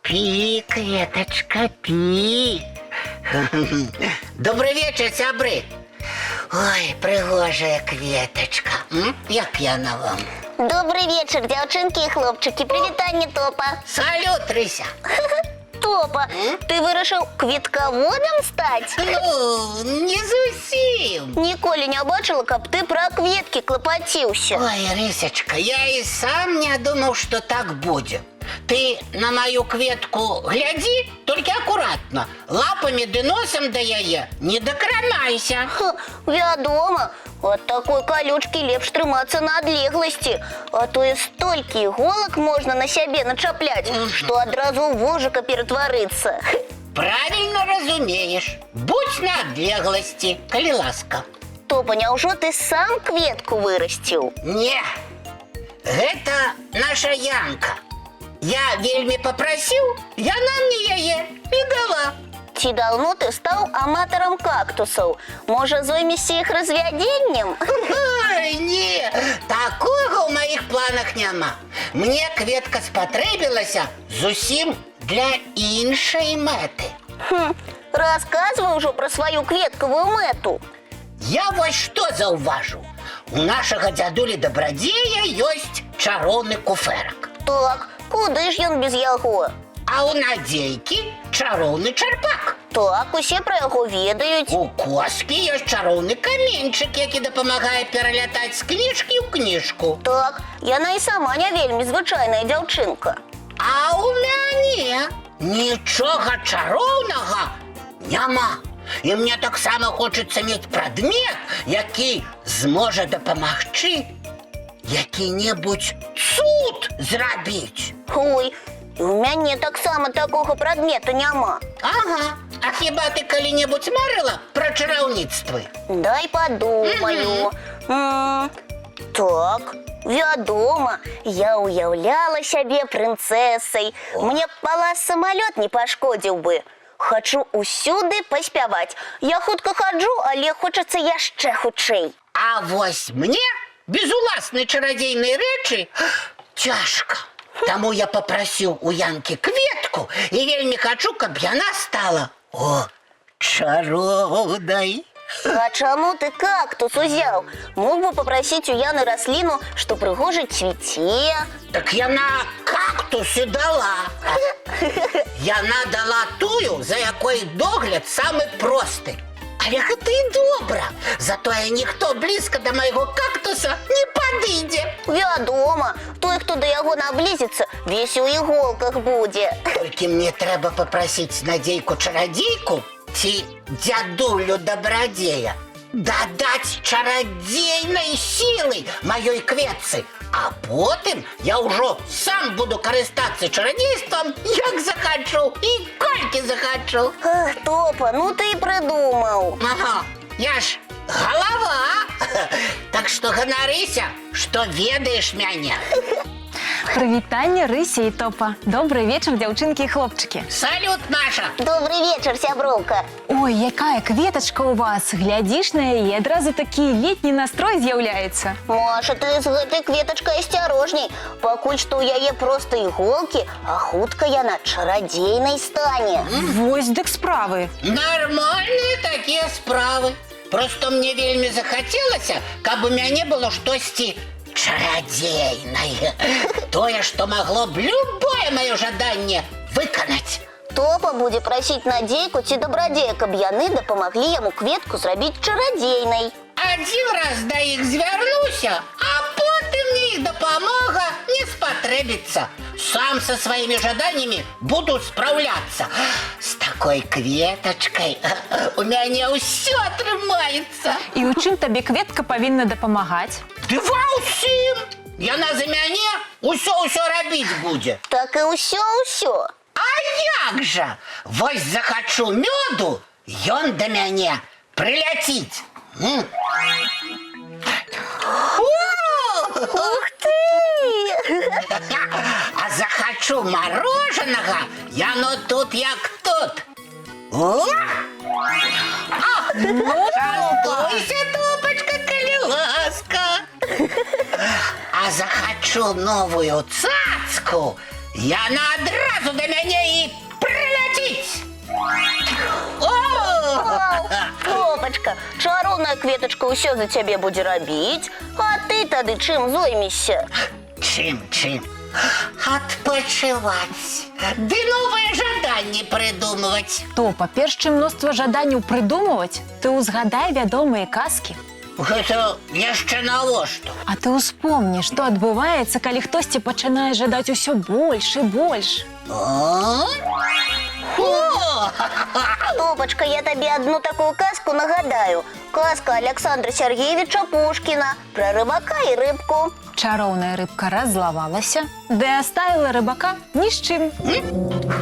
Пи, кветочка, пи. Добрый вечер, сябры. Ой, пригожая кветочка. Як яна вам? Добрый вечер, девчонки и хлопчики. Привітання, Топа. Салют, Рыся. Топа, ты вирішив квітководом стать? Ну, не зусім. Ніколи не бачила, каб ти про квітки клопотівся. Ой, Рысечка, я и сам не думал, что так будет. Ты на мою кветку гляди, только аккуратно. Лапами да носом до яе не докранайся. Вядома, от такой колючки лепш трымацца на адлегласці, а то і столькі іголак можна на сябе начапляць, што адразу ў вожыка ператварыцца. Правильно разумеешь. Будь на адлегласці, калі ласка. Топа, няўжо ты сам кветку вырасціў? Не, гэта наша Янка. Я вельмі попросил, яна мне яе і дала. Ці даўно ты стаў аматарам кактусаў? Можа, зоймешся іх развядзеннем? Ой, не, такога ў маіх планах няма. Мне кветка спатрэбілася зусім для іншай мэты. Расказвай ужо пра сваю кветкавую мэту. Я вось што заўважыў. У нашага дзядулі Дабрадзея ёсць чароўны куфэрак. Так, куды ж ён без яго? А ў Надзейкі чароўны чарпак. Так, усе пра яго ведаюць. У Коскі ёсць чароўны каменьчык, які дапамагае пералятаць з кніжкі ў кніжку. Так, яна і сама не вельмі звычайная дзяўчынка. А ў мяне нічога чароўнага няма. І мне таксама хочацца мець прадмет, які зможа дапамагчы які-небудзь цуд зрабіць. Ой, і ў мяне таксама такога прадмета няма. Ага, а хіба ты калі-небудзь марыла пра чараўніцтвы? Дай падумаю. Так, вядома, я уяўляла сябе прынцэсай. Мне б палац самалёт не пашкодзіў бы. Хачу усюды паспяваць. Я хутка хаджу, але хочацца яшчэ хутчэй. А вось мне без уласнай чарадзейнай рэчы цяжка. Таму я папрасіў у Янкі кветку і вельмі хачу, каб яна стала чароўнай. А чаму ты кактус узяў? Мог бы попросить у Яны расліну, што прыгожа цвіце. Так яна кактус і дала. Яна дала тую, за якой догляд самы просты. Але гэта і добра. Затое ніхто блізка да майго кактуса не падыдзе. Вядома, той, хто да яго наблізіцца, весь у іголках будзе. Толькі мне трэба папрасіць Надзейку-чарадзейку ці дзядулю Дабрадзея дадаць чарадзейнай сілы маёй кветцы, а потым я ўжо сам буду карыстацца чарадзействам, як захачу і колькі захачу. Топа, ну ты і прыдумаў. Ага, я ж галава. Так што ганарыся, што ведаеш мяне. Прывітанне, Рыся і Топа. Добрый вечер, дзяўчынкі і хлопчыкі. Салют, Маша. Добрый вечер, сяброўка. Ой, якая кветачка у вас. Глядзіш на яе, адразу такі летні настрой з'яўляецца. Маша, ты з гэтай кветачкай асцярожней. Пакуль што ў яе проста іголкі, а хутка яна чарадзейнай стане. Вось дык справы. Нормальные такія справы. Просто мне вельмі захацелася, каб у мяне было штосьці чарадзейнае. Тое, што магло б любое маё жаданне выканаць. Топа будзе прасіць Надзейку ці Дабрадзея, каб яны дапамаглі яму кветку зрабіць чарадзейнай. Адзін раз да іх звярнуся, а потым мне іх дапамога не спатрэбіцца. Сам са сваімі жаданнямі буду спраўляцца. З такой кветачкай у мяне ўсё атрымаецца. І ў чым табе кветка павінна дапамагаць? Ды ва ўсім! Яна за мяне ўсё рабіць будзе. Так і ўсё. А як жа? Вось захачу мёду, ён да мяне прыляціць. Ух ты! А захочу мороженого, яно тут як тут. О! Шастуйся, Топочка, коли ласка. А захочу новую цацку, яна адразу до мяне і прилетить. О! Топочка, чароўная кветачка ўсё за цябе будзе рабіць, а ты тады чым зоймешся? Чым? Адпачываць. Ды новыя жаданні прыдумваць. Топа, перш чым мноства жаданняў прыдумваць, ты ўзгадай вядомыя казкі. Гэта яшчэ навошта? А ты ўспомні, што адбываецца, калі хтосьці пачынае жадаць усё больш і больш. О! О! Топочка, я табе одну такую казку нагадаю. Казка Александра Сергеевича Пушкина про рыбака и рыбку. Чароўная рыбка раззлавалася, ды аставіла рыбака ні з чым.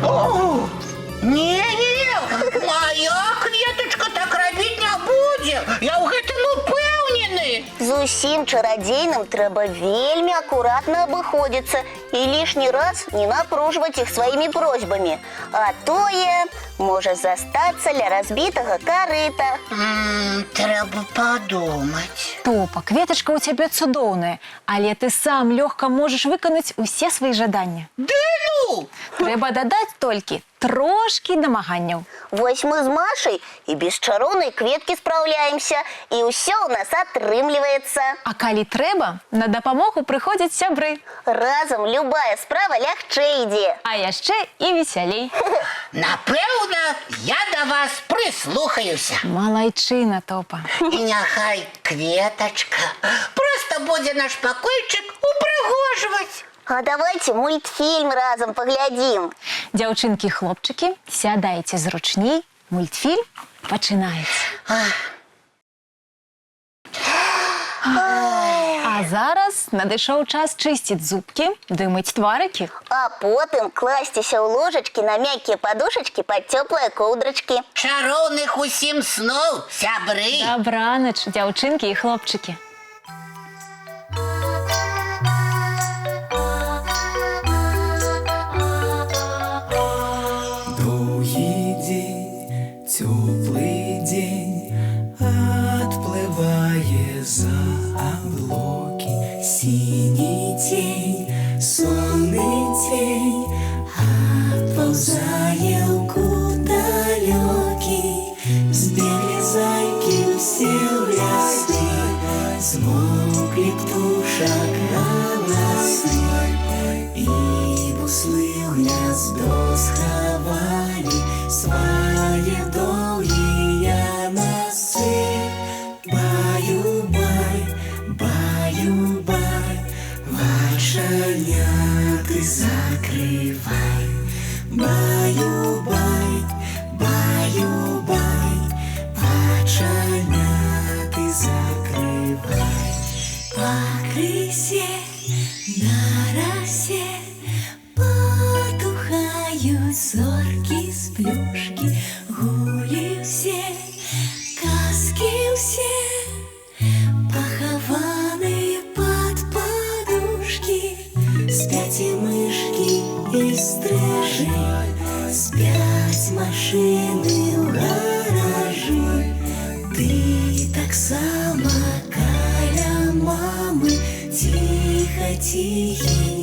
О! Не, моя кветачка так рабіць не будзе. Я ў гэтым упэўнены. Зусім чародейным трэба вельмі аккуратно абыходзіцца и лишний раз не напруживать их своими просьбами. А тое можа застацца ля разбитага карыта. Трэба падумаць. Топа, кветачка ў цябе цудоўная, але ты сам лёгка можаш выканаць усе свае жаданні. Ды ну! Трэба дадаць толькі трошкі намаганняў. Вось мы з Машай и без чароўнай кветкі спраўляемся, и ўсё у нас атрымліваецца. А калі трэба, на дапамогу прыходзяць сябры. Разом любая справа лягчэй ідзе. А яшчэ і весялей. Напэўна, я да вас прыслухаюся. Малайчына, Топа. І няхай кветачка просто будзе наш пакойчык упрыгожваць. А давайте мультфильм разом поглядим. Дзяўчынкі, хлопчыкі, сядайце зручней. Мультфільм пачынаецца. А зараз надышоў час чысціць зубкі, ды мыць тварыкі. А потым класціся ў ложачкі на мяккія падушачкі пад цёплыя коўдрачкі. Чароўных усім сноў, сябры. Дабранач, дзяўчынкі і хлопчыкі. Теплый день отплывая за облаки, синий тень, сонный тень отползая в кут далекий. Сбегли зайки все в леске, смолкли птушек голосы, и буслы в гнездо сховали свои долгие носы. Баю-бай, баю-бай, волшебняты закрывай. Баю-бай, баю-бай, волшебняты закрывай. По крысе на росе потухают зорки с плюшки, гули все, казки все, похованные под подушки. Спят и мышки, и стрижи, спят машины в гаражи. Ты так само, каля мамы, тихо-тихий